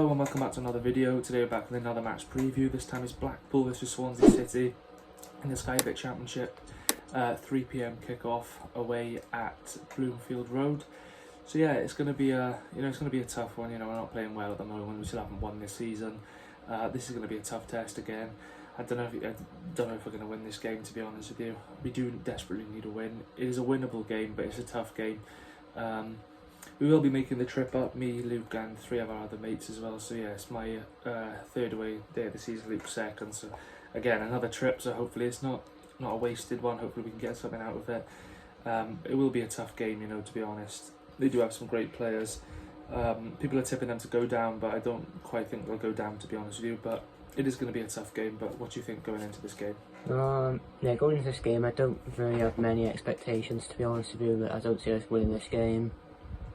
Hello and welcome back to another video. Today we're back with another match preview. This time it's Blackpool versus Swansea City in the Sky Championship. 3 PM kickoff away at Bloomfield Road. So yeah, it's going to be a tough one. We're not playing well at the moment. We still haven't won this season. This is going to be a tough test again. I don't know if we're going to win this game, to be honest with you. We do desperately need a win. It is a winnable game, but it's a tough game. We will be making the trip up, me, Luke and 3 of our other mates as well. So yeah, it's my third away day of the season, Luke's second. So again, another trip, so hopefully it's not a wasted one. Hopefully we can get something out of it. It will be a tough game, to be honest. They do have some great players. People are tipping them to go down, but I don't quite think they'll go down, to be honest with you. But it is going to be a tough game. But what do you think going into this game? Yeah, going into this game, I don't really have many expectations, to be honest with you. I don't see us winning this game.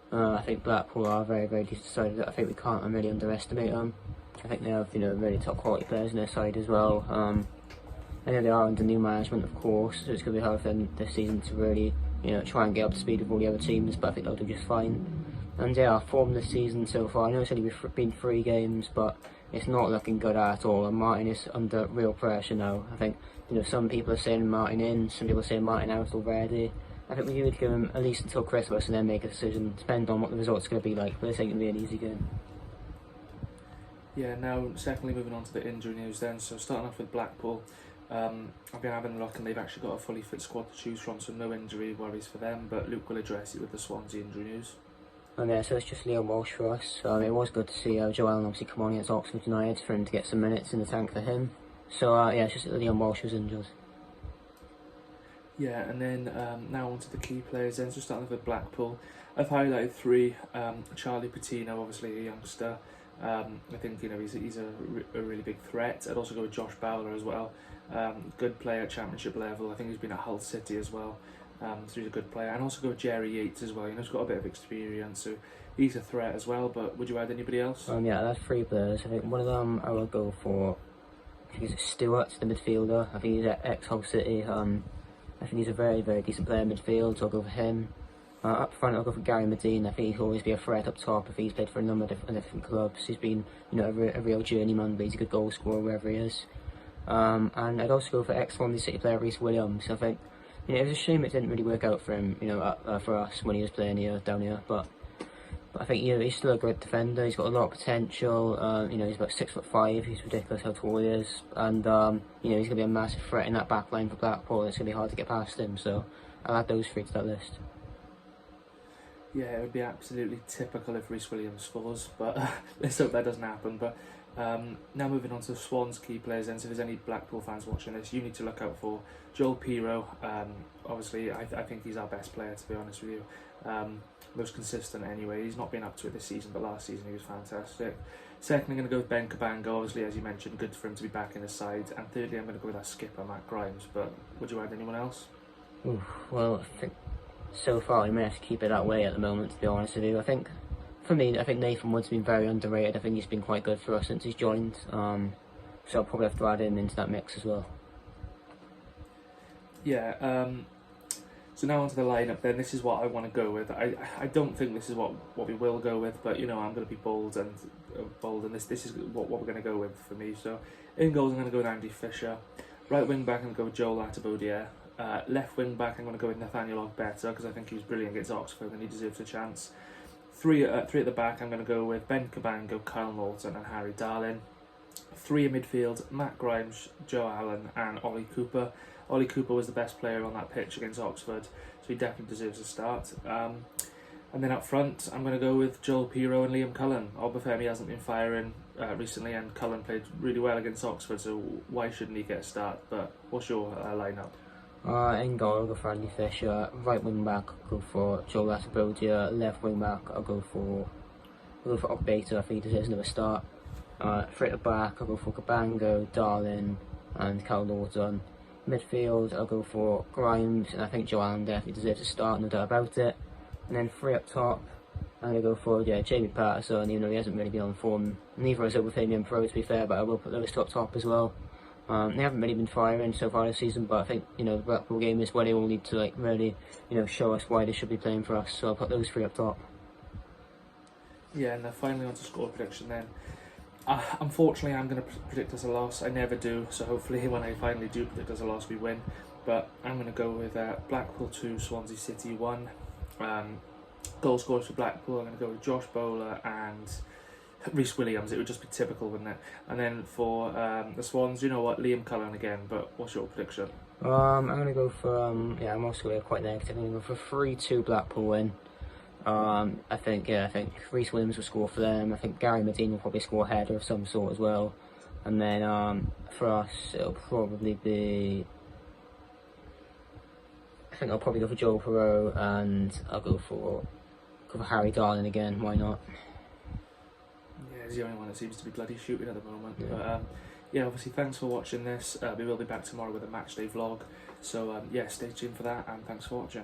I think Blackpool are very, very decided. I think we can't really underestimate them. I think they have, really top quality players in their side as well. I know they are under new management, of course, so it's going to be hard for them this season to really, try and get up to speed with all the other teams, but I think they'll do just fine. And yeah, our form this season so far, I know it's only been 3 games, but it's not looking good at all, and Martin is under real pressure now. I think, some people are saying Martin in, some people are saying Martin out already. I think we need to give him at least until Christmas and then make a decision, depending on what the result's going to be like, but this ain't going to be an easy game. Yeah, now secondly moving on to the injury news then, so starting off with Blackpool, I've been having a look and they've actually got a fully fit squad to choose from, so no injury worries for them, but Luke will address it with the Swansea injury news. And yeah, so it's just Liam Walsh for us. It was good to see Joe Allen obviously come on against Oxford United for him to get some minutes in the tank for him. So yeah, it's just that Liam Walsh was injured. Yeah, and then now on to the key players then, so starting off with Blackpool. I've highlighted 3, Charlie Patino, obviously a youngster. I think he's a really big threat. I'd also go with Josh Bowler as well. Good player at championship level. I think he's been at Hull City as well. So he's a good player. And also go with Jerry Yates as well. He's got a bit of experience, so he's a threat as well. But would you add anybody else? Yeah, that's 3 players. I think one of them I will go for. I think he's Stewart, the midfielder. I think he's at ex-Hull City. I think he's a very, very decent player in midfield, so I'll go for him. Up front, I'll go for Gary Medine. I think he'll always be a threat up top if he's played for a number of different clubs. He's been, a real journeyman, but he's a good goal scorer wherever he is. And I'd also go for ex-Swansea City player Reece Williams. I think, it was a shame it didn't really work out for him, for us when he was playing down here. But I think, he's still a great defender. He's got a lot of potential. He's about 6'5". He's ridiculous how tall he is, and he's going to be a massive threat in that back line for Blackpool. It's going to be hard to get past him. So I'll add those 3 to that list. Yeah, it would be absolutely typical if Reece Williams scores, but let's hope that doesn't happen. But now moving on to the Swans key players then, so if there's any Blackpool fans watching this, you need to look out for Joel Pirro. Obviously, I think he's our best player, to be honest with you. Most consistent anyway. He's not been up to it this season, but last season he was fantastic. Secondly, I'm going to go with Ben Cabango. Obviously, as you mentioned, good for him to be back in his side. And thirdly, I'm going to go with our skipper, Matt Grimes. But would you add anyone else? Well, I think so far we may have to keep it that way at the moment, to be honest with you. I think, for me, Nathan Wood's been very underrated. I think he's been quite good for us since he's joined. So I'll probably have to add him into that mix as well. Yeah, so now onto the lineup then. This is what I want to go with. I don't think this is what we will go with, but I'm going to be bold and this is what we're going to go with for me. So in goals I'm going to go with Andy Fisher. Right wing back I'm going to go with Joel Attabodier. Left wing back I'm going to go with Nathaniel Ogbeta because I think he was brilliant against Oxford and he deserves a chance. 3 at the back I'm going to go with Ben Cabango, Kyle Norton and Harry Darling. 3 in midfield, Matt Grimes, Joe Allen and Ollie Cooper. Ollie Cooper was the best player on that pitch against Oxford, so he definitely deserves a start. And then up front, I'm going to go with Joel Pirro and Liam Cullen. Obafemi hasn't been firing recently, and Cullen played really well against Oxford, so why shouldn't he get a start? But what's your lineup? In goal, I'll go for Andy Fisher. Right wing back, I'll go for Joel Attabodier. Left wing back, I'll go for Ogbeta. I think he deserves another start. 3 at the back, I'll go for Cabango, Darling, and Kyle Norton. Midfield, I'll go for Grimes, and I think Joe Allen definitely deserves a start, no doubt about it. And then 3 up top, I'm going to go for Jamie Patterson, even though he hasn't really been on form. Neither has Obafemi and Pro, to be fair, but I will put those 2 up top as well. They haven't really been firing so far this season, but I think the Blackpool game is where they all need to really show us why they should be playing for us. So I'll put those 3 up top. Yeah, and then finally on to score prediction then. Unfortunately, I'm going to predict us a loss. I never do, so hopefully when I finally do predict us a loss, we win. But I'm going to go with Blackpool 2, Swansea City 1. Goal scorers for Blackpool, I'm going to go with Josh Bowler and Reece Williams. It would just be typical, wouldn't it? And then for the Swans, you know what, Liam Cullen again, but what's your prediction? I'm going to go for, yeah, I'm also quite negative. I'm going to go for 3-2 Blackpool win. I think Reece Williams will score for them. I think Gary Medine will probably score a header of some sort as well. And then for us, it'll probably be, I think I'll probably go for Joel Perot, and I'll go for Harry Darling again. Why not? Yeah, he's the only one that seems to be bloody shooting at the moment. Yeah. But yeah, obviously thanks for watching this. We will be back tomorrow with a matchday vlog. So yeah, stay tuned for that, and thanks for watching.